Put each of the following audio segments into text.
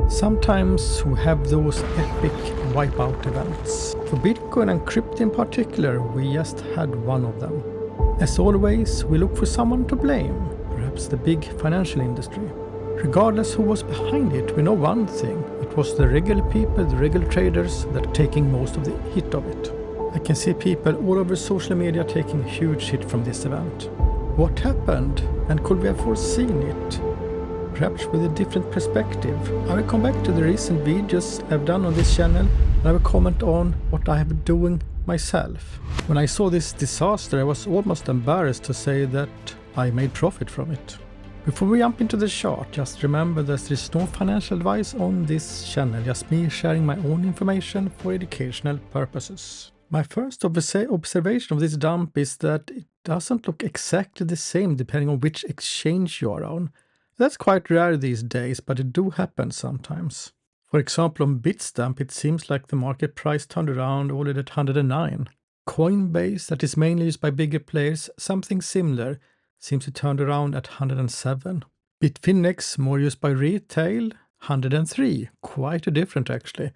Sometimes we have those epic wipeout events. For Bitcoin and crypto in particular, we just had one of them. As always, we look for someone to blame, perhaps the big financial industry. Regardless who was behind it, we know one thing. It was the regular people, the regular traders that are taking most of the hit of it. I can see people all over social media taking a huge hit from this event. What happened, and could we have foreseen it? Perhaps with a different perspective. I will come back to the recent videos I've done on this channel and I will comment on what I have been doing myself. When I saw this disaster, I was almost embarrassed to say that I made profit from it. Before we jump into the chart, just remember that there is no financial advice on this channel, just me sharing my own information for educational purposes. My first observation of this dump is that it doesn't look exactly the same depending on which exchange you are on. That's quite rare these days, but it do happen sometimes. For example, on Bitstamp, it seems like the market price turned around already at 109. Coinbase, that is mainly used by bigger players, something similar, seems to turn around at 107. Bitfinex, more used by retail, 103. Quite a different actually.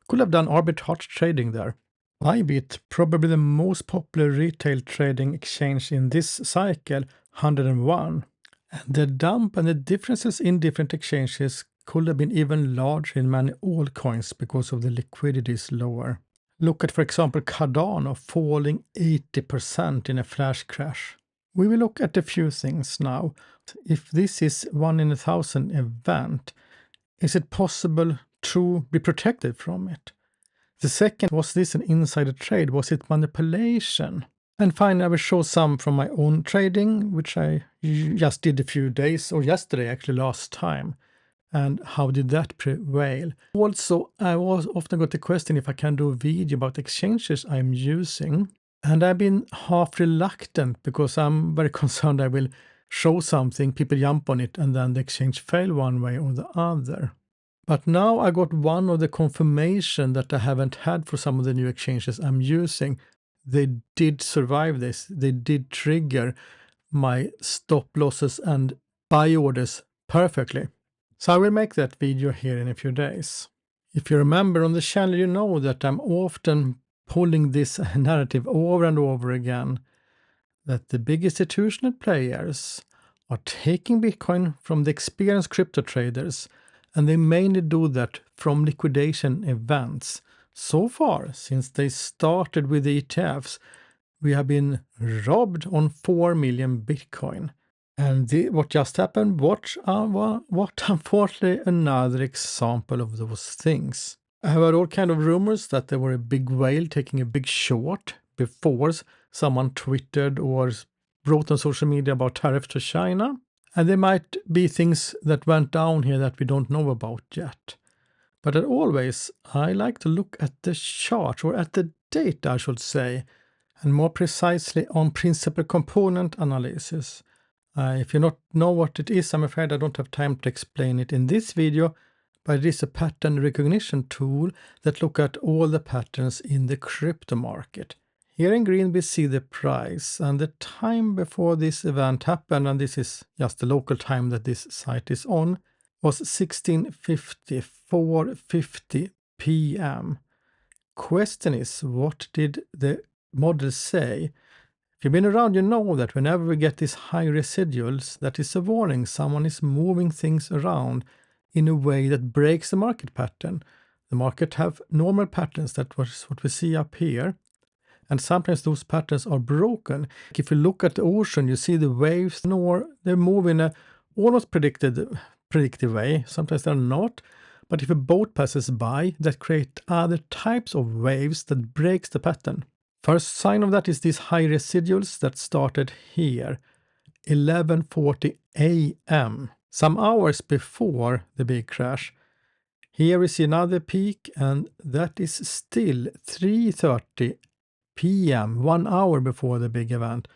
Could have done arbitrage trading there. Bybit, probably the most popular retail trading exchange in this cycle, 101. And the dump and the differences in different exchanges could have been even larger in many altcoins because of the liquidity is lower. Look at, for example, Cardano falling 80% in a flash crash. We will look at a few things now. If this is 1 in 1,000 event, is it possible to be protected from it? The second, was this an insider trade? Was it manipulation? And finally, I will show some from my own trading, which I just did a few days, or yesterday actually, last time. And how did that prevail? Also, I was often got the question if I can do a video about exchanges I'm using. And I've been half reluctant because I'm very concerned I will show something, people jump on it, and then the exchange fail one way or the other. But now I got one of the confirmation that I haven't had for some of the new exchanges I'm using. They did survive this. They did trigger my stop losses and buy orders perfectly. So I will make that video here in a few days. If you remember on the channel, you know that I'm often pulling this narrative over and over again, that the big institutional players are taking Bitcoin from the experienced crypto traders, and they mainly do that from liquidation events. So far, since they started with the ETFs, we have been robbed on 4 million Bitcoin. And what just happened, what unfortunately another example of those things. I have heard all kind of rumors that there were a big whale taking a big short before someone twittered or wrote on social media about tariffs to China. And there might be things that went down here that we don't know about yet. But as always, I like to look at the chart, or at the data I should say, and more precisely on principal component analysis. If you don't know what it is, I'm afraid I don't have time to explain it in this video, but it is a pattern recognition tool that looks at all the patterns in the crypto market. Here in green we see the price and the time before this event happened, and this is just the local time that this site is on, was 16:50, 4:50 p.m. Question is, what did the model say? If you've been around, you know that whenever we get these high residuals, that is a warning. Someone is moving things around in a way that breaks the market pattern. The market have normal patterns, that was what we see up here. And sometimes those patterns are broken. If you look at the ocean, you see the waves, they move in a almost predictive way. Sometimes they're not. But if a boat passes by, that creates other types of waves that breaks the pattern. First sign of that is these high residuals that started here, 11:40 a.m., some hours before the big crash. Here we see another peak, and that is still 3:30 p.m., 1 hour before the big event.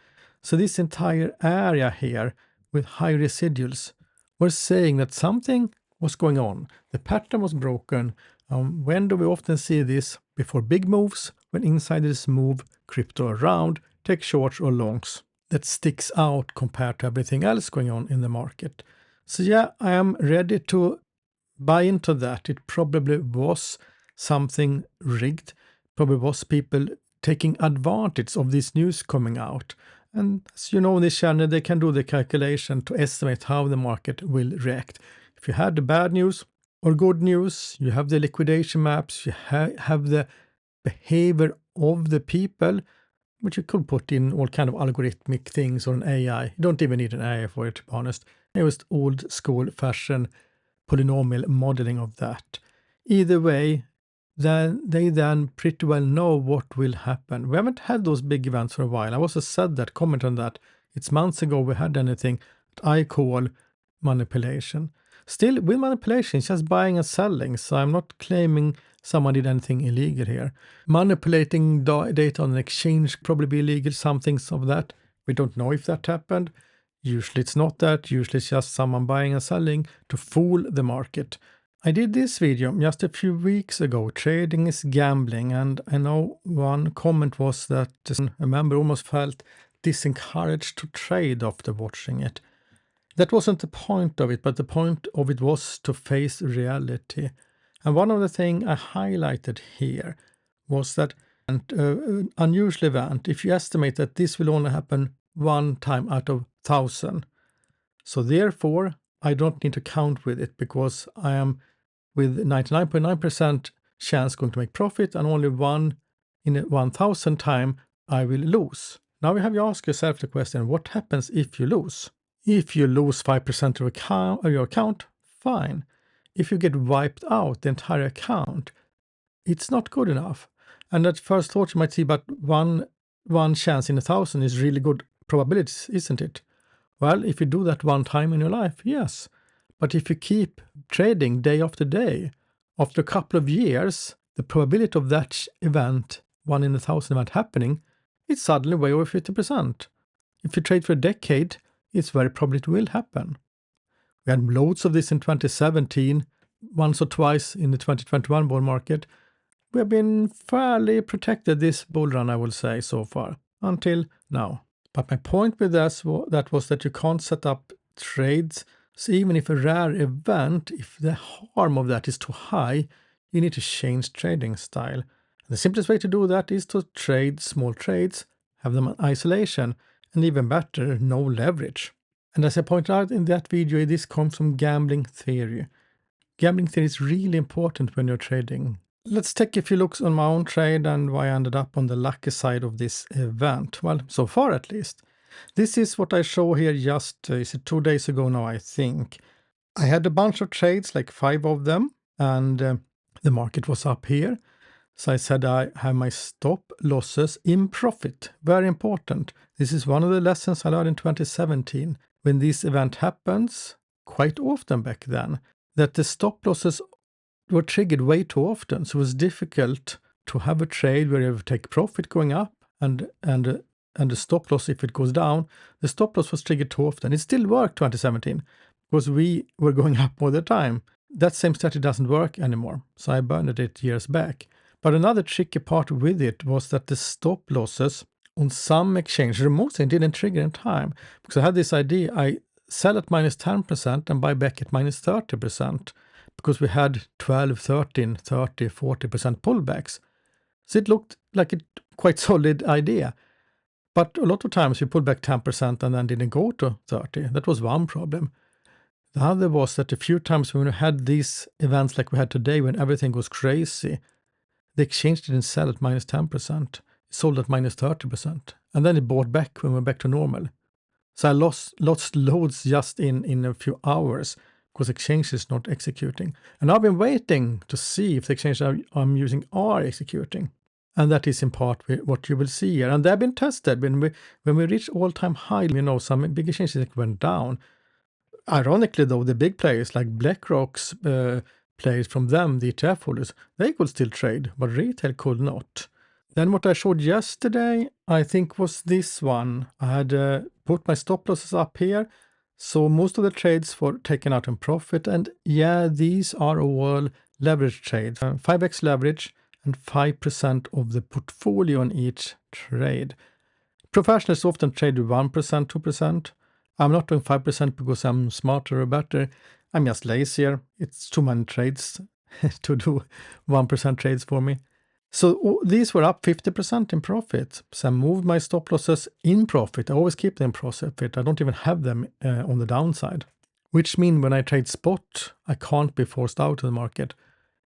So this entire area here with high residuals were saying that something was going on. The pattern was broken. When do we often see this? Before big moves, when insiders move crypto around, take shorts or longs. That sticks out compared to everything else going on in the market. So yeah, I am ready to buy into that. It probably was something rigged, probably was people taking advantage of this news coming out. And as you know, in this channel, they can do the calculation to estimate how the market will react. If you had the bad news or good news, you have the liquidation maps, you have the behavior of the people, which you could put in all kind of algorithmic things or an AI. You don't even need an AI for it, to be honest. It was old school fashion polynomial modeling of that. Either way, then they pretty well know what will happen. We haven't had those big events for a while. I also said that, comment on that. It's months ago we had anything that I call manipulation. Still, with manipulation, it's just buying and selling, so I'm not claiming someone did anything illegal here. Manipulating data on an exchange probably be illegal, some things of that. We don't know if that happened. Usually it's not that. Usually it's just someone buying and selling to fool the market. I did this video just a few weeks ago, trading is gambling, and I know one comment was that a member almost felt disencouraged to trade after watching it. That wasn't the point of it, but the point of it was to face reality. And one of the things I highlighted here was that an unusual event, if you estimate that this will only happen one time out of 1,000. So therefore, I don't need to count with it because I am with 99.9% chance going to make profit, and only one in 1,000 time I will lose. Now you have to ask yourself the question, what happens if you lose? If you lose 5% of your account, fine. If you get wiped out the entire account, it's not good enough. And at first thought you might see, but one chance in 1,000 is really good probabilities, isn't it? Well, if you do that one time in your life, yes. But if you keep trading day after day, after a couple of years, the probability of that event, 1 in 1,000 event happening, it's suddenly way over 50%. If you trade for a decade, it's very probably it will happen. We had loads of this in 2017, once or twice in the 2021 bull market. We have been fairly protected this bull run, I will say, so far, until now. But my point with this was that you can't set up trades. So even if a rare event, if the harm of that is too high, you need to change trading style. And the simplest way to do that is to trade small trades, have them in isolation, and even better, no leverage. And as I pointed out in that video, this comes from gambling theory. Gambling theory is really important when you're trading. Let's take a few looks on my own trade and why I ended up on the lucky side of this event. Well, so far at least. This is what I show here just, is it 2 days ago now, I think. I had a bunch of trades, like 5 of them, and the market was up here. So I said I have my stop losses in profit. Very important. This is one of the lessons I learned in 2017. When this event happens, quite often back then, that the stop losses were triggered way too often. So it was difficult to have a trade where you take profit going up and the stop loss if it goes down. The stop loss was triggered too often. It still worked 2017 because we were going up all the time. That same strategy doesn't work anymore. So I burned it years back. But another tricky part with it was that the stop losses on some exchanges, mostly didn't trigger in time. Because I had this idea, I sell at minus 10% and buy back at minus 30%. Because we had 12, 13, 30, 40% pullbacks. So it looked like a quite solid idea. But a lot of times we pulled back 10% and then didn't go to 30. That was one problem. The other was that a few times when we had these events like we had today, when everything was crazy, the exchange didn't sell at minus 10%. It sold at minus 30%. And then it bought back when we were back to normal. So I lost loads just in a few hours because exchange is not executing. And I've been waiting to see if the exchanges I'm using are executing. And that is in part what you will see here. And they've been tested. When we reach all-time high, some big exchanges went down. Ironically, though, the big players like BlackRock's players from them, the ETF holders, they could still trade, but retail could not. Then what I showed yesterday, I think was this one. I had put my stop losses up here. So most of the trades were taken out in profit. And yeah, these are all leverage trades. 5x leverage and 5% of the portfolio on each trade. Professionals often trade with 1%, 2%. I'm not doing 5% because I'm smarter or better. I'm just lazier. It's too many trades to do 1% trades for me. So these were up 50% in profit. So I moved my stop losses in profit. I always keep them in profit. I don't even have them on the downside. Which means when I trade spot, I can't be forced out of the market.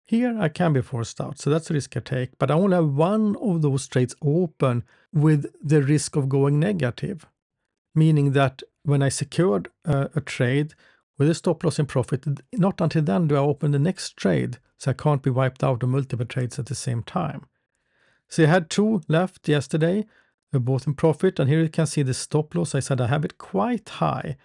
Here I can be forced out, so that's the risk I take. But I only have one of those trades open with the risk of going negative. Meaning that when I secured a trade with a stop loss in profit, not until then do I open the next trade, so I can't be wiped out of multiple trades at the same time. So I had 2 left yesterday, both in profit, and here you can see the stop loss. I said I have it quite high.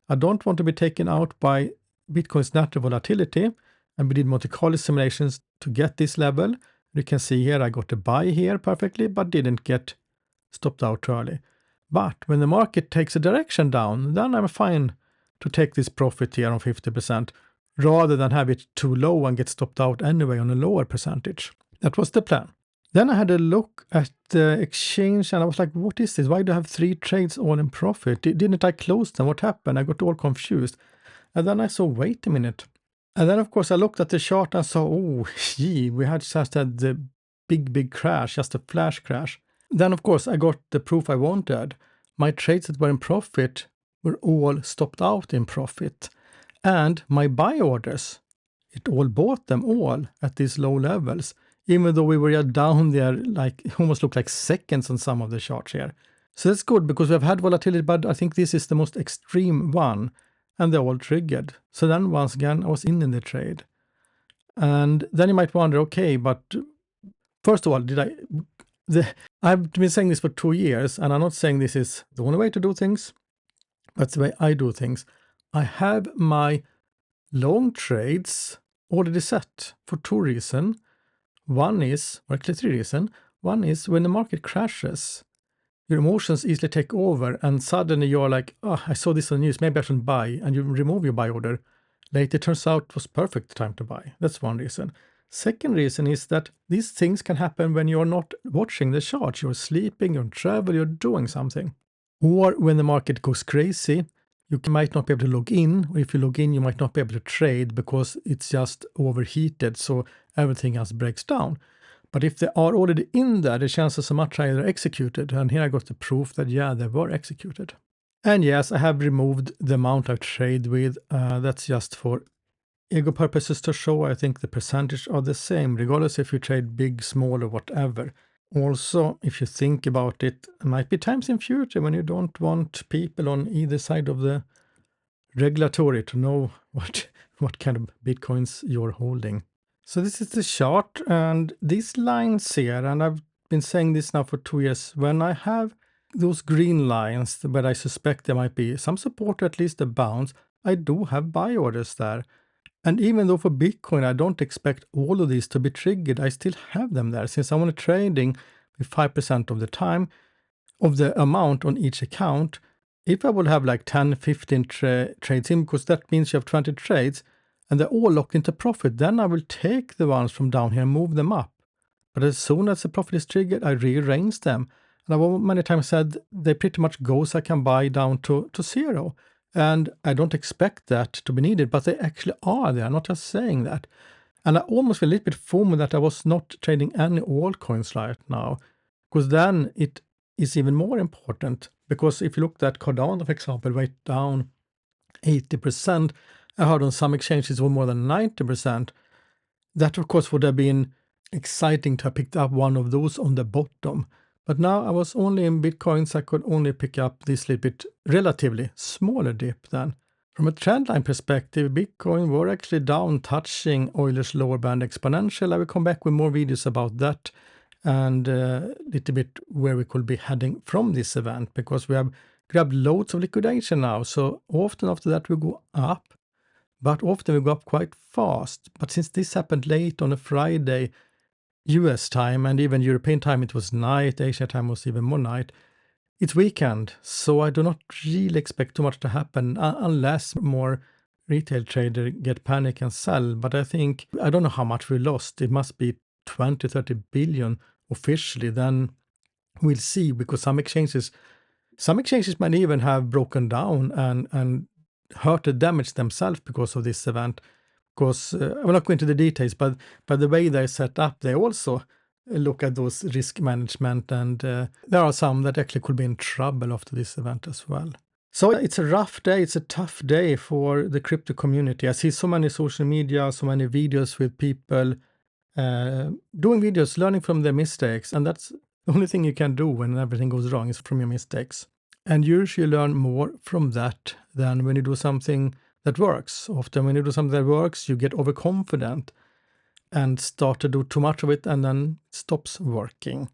I don't want to be taken out by Bitcoin's natural volatility, and we did Monte Carlo simulations to get this level. You can see here I got a buy here perfectly, but didn't get stopped out too early. But when the market takes a direction down, then I'm fine to take this profit here on 50% rather than have it too low and get stopped out anyway on a lower percentage. That was the plan. Then I had a look at the exchange and I was like, what is this? Why do I have 3 trades all in profit? Didn't I close them? What happened? I got all confused. And then I saw, wait a minute. And then, of course, I looked at the chart and saw, oh, gee, we had just had the big crash, just a flash crash. Then, of course, I got the proof I wanted. My trades that were in profit were all stopped out in profit. And my buy orders, it all bought them all at these low levels, even though we were down there, like it almost looked like seconds on some of the charts here. So that's good because we've had volatility, but I think this is the most extreme one. And they're all triggered. So then once again, I was in the trade. And then you might wonder, okay, but first of all, I've been saying this for 2 years, and I'm not saying this is the only way to do things. That's the way I do things. I have my long trades already set for 2 reasons. One is, or actually 3 reasons. One is when the market crashes, your emotions easily take over and suddenly you're like, oh, I saw this on the news, maybe I shouldn't buy, and you remove your buy order. Later it turns out it was perfect time to buy. That's one reason. Second reason is that these things can happen when you're not watching the chart. You're sleeping, you're on travel, you're doing something. Or when the market goes crazy, you might not be able to log in, or if you log in, you might not be able to trade because it's just overheated, so everything else breaks down. But if they are already in there, the chances are much higher they're executed. And here I got the proof that, yeah, they were executed. And yes, I have removed the amount I trade with. That's just for ego purposes to show. I think the percentage are the same, regardless if you trade big, small, or whatever. Also, if you think about it, there might be times in future when you don't want people on either side of the regulatory to know what kind of Bitcoins you're holding. So this is the chart and these lines here, and I've been saying this now for 2 years, when I have those green lines where I suspect there might be some support or at least a bounce, I do have buy orders there. And even though for Bitcoin I don't expect all of these to be triggered, I still have them there since I'm only trading with 5% of the time of the amount on each account. If I will have like 10, 15 trades in, because that means you have 20 trades, and they're all locked into profit, then I will take the ones from down here and move them up. But as soon as the profit is triggered, I rearrange them. And I've many times said they pretty much go so I can buy down to 0. And I don't expect that to be needed, but they actually are there. I'm not just saying that. And I almost feel a little bit FOMO that I was not trading any altcoins right now, because then it is even more important. Because if you look at Cardano, for example, right down 80%, I heard on some exchanges were more than 90%. That, of course, would have been exciting to have picked up one of those on the bottom. But now I was only in Bitcoins, I could only pick up this little bit relatively smaller dip then. From a trendline perspective, Bitcoin were actually down, touching Euler's lower band exponential. I will come back with more videos about that and a little bit where we could be heading from this event, because we have grabbed loads of liquidation now. So often after that we go up, but often we go up quite fast. But since this happened late on a Friday, US time, and even European time it was night, Asia time was even more night, it's weekend, so I do not really expect too much to happen unless more retail traders get panic and sell. But I think, I don't know how much we lost. It must be 20-30 billion officially. Then we'll see, because some exchanges might even have broken down and hurt or damage themselves because of this event. Because I will not go into the details, but the way they're set up, they also look at those risk management, and there are some that actually could be in trouble after this event as well. So it's a rough day, it's a tough day for the crypto community. I see so many social media, so many videos with people doing videos, learning from their mistakes, and that's the only thing you can do when everything goes wrong is from your mistakes. And you usually learn more from that than when you do something that works. Often when you do something that works, you get overconfident and start to do too much of it, and then it stops working.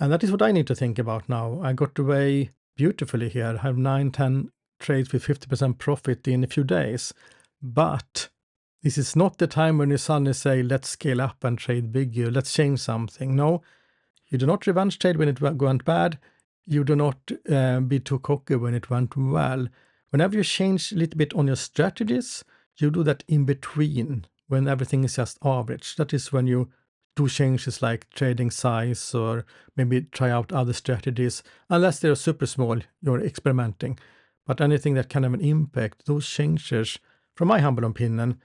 And that is what I need to think about now. I got away beautifully here. I have 9-10 trades with 50% profit in a few days. But this is not the time when you suddenly say, let's scale up and trade bigger, let's change something. No, you do not revenge trade when it went bad. You do not be too cocky when it went well. Whenever you change a little bit on your strategies, you do that in between, when everything is just average. That is when you do changes like trading size or maybe try out other strategies. Unless they're super small, you're experimenting. But anything that can have an impact, those changes, from my humble opinion,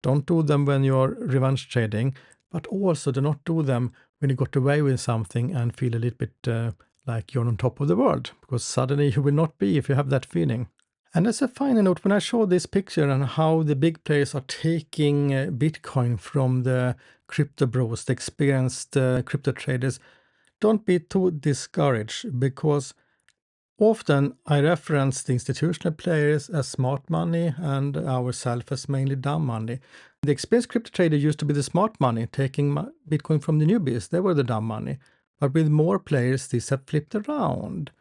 don't do them when you're revenge trading, but also do not do them when you got away with something and feel a little bit like you're on top of the world, because suddenly you will not be if you have that feeling. And as a final note, when I show this picture and how the big players are taking Bitcoin from the crypto bros, the experienced crypto traders, don't be too discouraged, because often I reference the institutional players as smart money and ourselves as mainly dumb money. The experienced crypto trader used to be the smart money, taking Bitcoin from the newbies. They were the dumb money. But with more players, this have flipped around.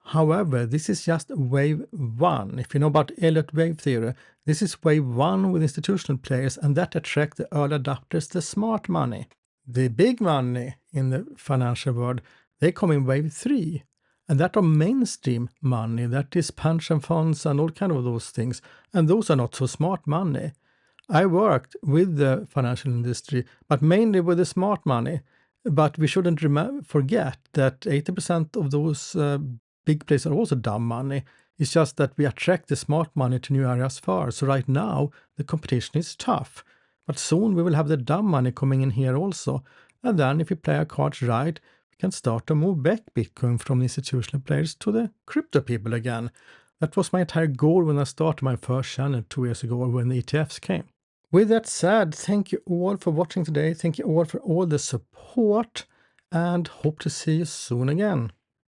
However, this is just wave one. If you know about Elliott wave theory, this is wave one with institutional players, and that attract the early adopters, the smart money. The big money in the financial world, they come in wave three. And that are mainstream money, that is pension funds and all kind of those things. And those are not so smart money. I worked with the financial industry, but mainly with the smart money. But we shouldn't forget that 80% of those big players are also dumb money. It's just that we attract the smart money to new areas first. So right now, the competition is tough. But soon we will have the dumb money coming in here also. And then if we play our cards right, we can start to move back Bitcoin from the institutional players to the crypto people again. That was my entire goal when I started my first channel 2 years ago when the ETFs came. With that said, thank you all for watching today. Thank you all for all the support, and hope to see you soon again.